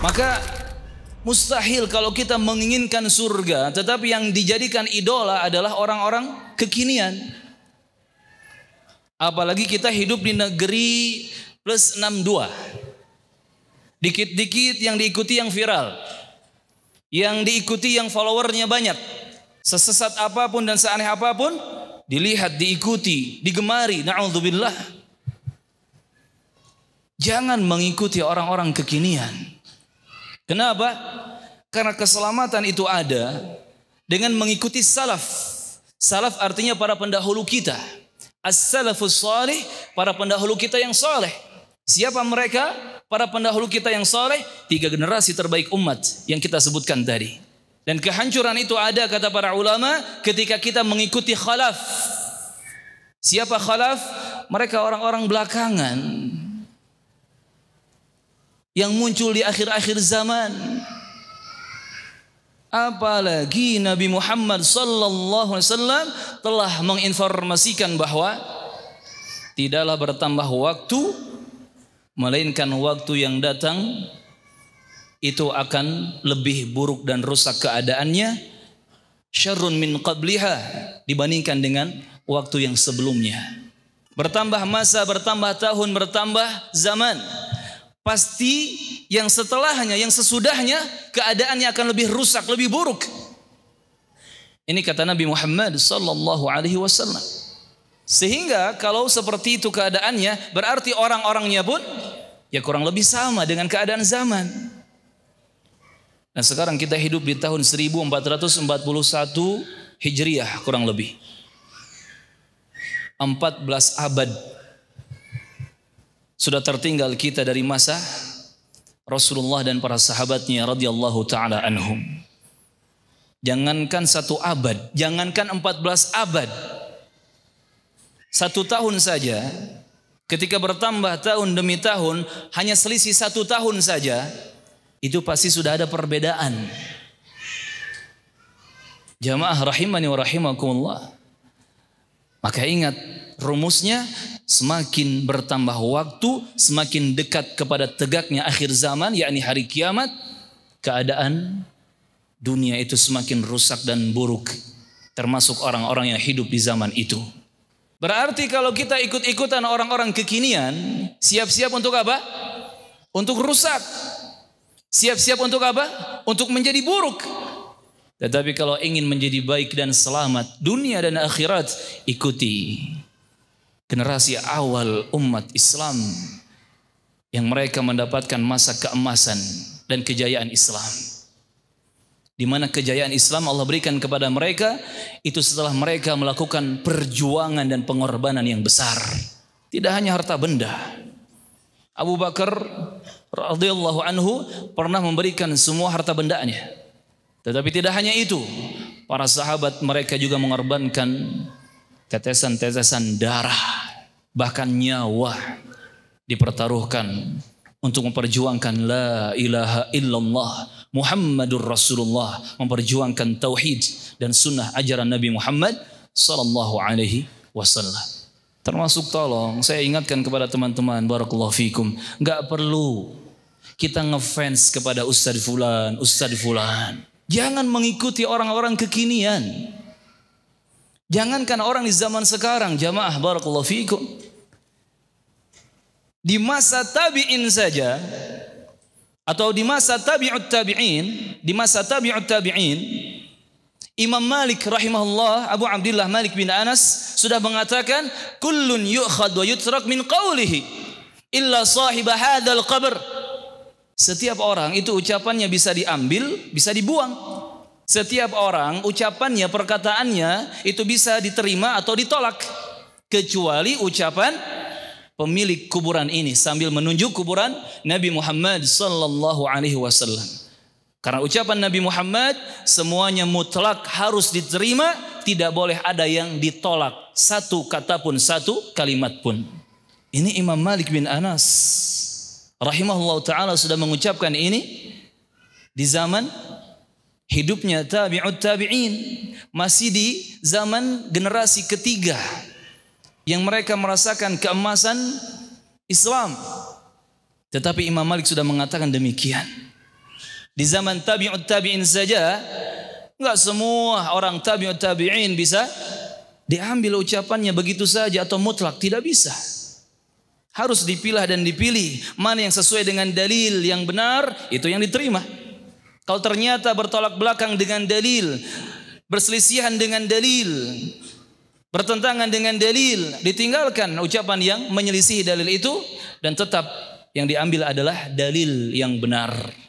Maka mustahil kalau kita menginginkan surga tetapi yang dijadikan idola adalah orang-orang kekinian. Apalagi kita hidup di negeri plus 62. Dikit-dikit yang diikuti yang viral, yang diikuti yang followernya banyak. Sesesat apapun dan seaneh apapun dilihat, diikuti, digemari. Na'udzubillah. Jangan mengikuti orang-orang kekinian. Kenapa? Karena keselamatan itu ada dengan mengikuti salaf. Salaf artinya para pendahulu kita. As-salafus salih, para pendahulu kita yang saleh. Siapa mereka? Para pendahulu kita yang saleh, 3 generasi terbaik umat yang kita sebutkan tadi. Dan kehancuran itu ada, kata para ulama, ketika kita mengikuti khalaf. Siapa khalaf? Mereka orang-orang belakangan yang muncul di akhir-akhir zaman. Apalagi Nabi Muhammad sallallahu alaihi wasallam telah menginformasikan bahwa tidaklah bertambah waktu melainkan waktu yang datang itu akan lebih buruk dan rusak keadaannya, syarrun min qabliha, dibandingkan dengan waktu yang sebelumnya. Bertambah masa, bertambah tahun, bertambah zaman, pasti yang setelahnya, yang sesudahnya keadaannya akan lebih rusak, lebih buruk. Ini kata Nabi Muhammad sallallahu alaihi wasallam. Sehingga kalau seperti itu keadaannya, berarti orang-orangnya pun ya kurang lebih sama dengan keadaan zaman. Dan sekarang kita hidup di tahun 1441 Hijriah kurang lebih. 14 abad sudah tertinggal kita dari masa Rasulullah dan para sahabatnya radhiyallahu taala anhum. Jangankan 1 abad, jangankan 14 abad, 1 tahun saja, ketika bertambah tahun demi tahun, hanya selisih 1 tahun saja, itu pasti sudah ada perbedaan. Jamaah rahimani wa rahimakumullah. Maka ingat rumusnya, semakin bertambah waktu, semakin dekat kepada tegaknya akhir zaman, yakni hari kiamat, keadaan dunia itu semakin rusak dan buruk, termasuk orang-orang yang hidup di zaman itu. Berarti kalau kita ikut-ikutan orang-orang kekinian, siap-siap untuk apa? Untuk rusak. Siap-siap untuk apa? Untuk menjadi buruk. Tetapi kalau ingin menjadi baik dan selamat dunia dan akhirat, ikuti generasi awal umat Islam yang mereka mendapatkan masa keemasan dan kejayaan Islam. Di mana kejayaan Islam Allah berikan kepada mereka itu setelah mereka melakukan perjuangan dan pengorbanan yang besar. Tidak hanya harta benda. Abu Bakar radhiyallahu anhu pernah memberikan semua harta bendanya. Tetapi tidak hanya itu, para sahabat mereka juga mengorbankan tetesan-tetesan darah, bahkan nyawa dipertaruhkan untuk memperjuangkan la ilaha illallah Muhammadur Rasulullah, memperjuangkan tauhid dan sunnah ajaran Nabi Muhammad sallallahu alaihi wasallam. Termasuk, tolong saya ingatkan kepada teman-teman, barakallahu fikum, enggak perlu kita ngefans kepada Ustadz fulan, Ustadz fulan. Jangan mengikuti orang-orang kekinian. Jangankan orang di zaman sekarang, jamaah barakallahu fikum. Di masa tabi'in saja, atau di masa tabi'ut tabi'in, Imam Malik rahimahullah, Abu Abdullah Malik bin Anas sudah mengatakan, kullun yu'khad wa yutrak min qawlihi illa sahiba hadzal qabr. Setiap orang itu ucapannya bisa diambil, bisa dibuang. Setiap orang ucapannya, perkataannya itu bisa diterima atau ditolak, kecuali ucapan pemilik kuburan ini, sambil menunjuk kuburan Nabi Muhammad sallallahu alaihi wasallam. Karena ucapan Nabi Muhammad semuanya mutlak harus diterima, tidak boleh ada yang ditolak, satu kata pun, satu kalimat pun. Ini Imam Malik bin Anas rahimahullah ta'ala sudah mengucapkan ini di zaman hidupnya tabi'ut tabi'in, masih di zaman generasi ketiga yang mereka merasakan keemasan Islam. Tetapi Imam Malik sudah mengatakan demikian. Di zaman tabi'ut tabi'in saja, enggak semua orang tabi'ut tabi'in bisa diambil ucapannya begitu saja atau mutlak, tidak bisa. Harus dipilah dan dipilih mana yang sesuai dengan dalil yang benar, itu yang diterima. Kalau ternyata bertolak belakang dengan dalil, berselisihan dengan dalil, bertentangan dengan dalil, ditinggalkan ucapan yang menyelisih dalil itu dan tetap yang diambil adalah dalil yang benar.